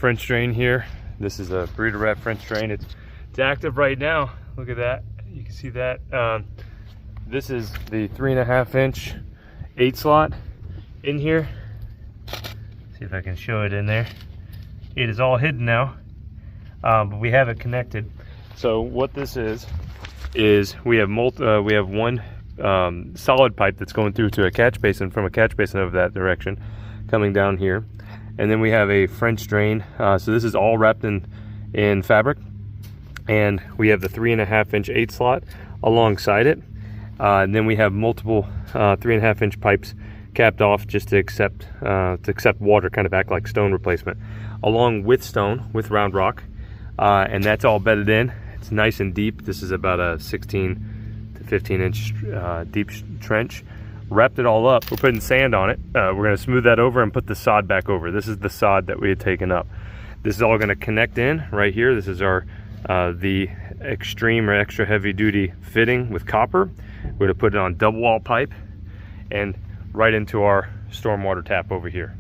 French drain here. This is a burrito wrap French drain. It's active right now. Look at that. You can see that. This is the 3.5 inch 8 slot in here. See if I can show it in there. It is all hidden now, but we have it connected. So what this is we have one solid pipe that's going through to a catch basin, from a catch basin over that direction, coming down here, and then we have a French drain. So this is all wrapped in fabric, and we have the 3.5 inch 8 slot alongside it, and then we have multiple 3.5 inch pipes capped off just to accept water, kind of act like stone replacement, along with stone, with round rock, and that's all bedded in. It's nice and deep. This is about a 16 to 15 inch deep trench. Wrapped it all up. We're putting sand on it. We're going to smooth that over and put the sod back over. This is the sod that we had taken up. This is all going to connect in right here. This is our the extreme or extra heavy duty fitting with copper. We're going to put it on double wall pipe and right into our stormwater tap over here.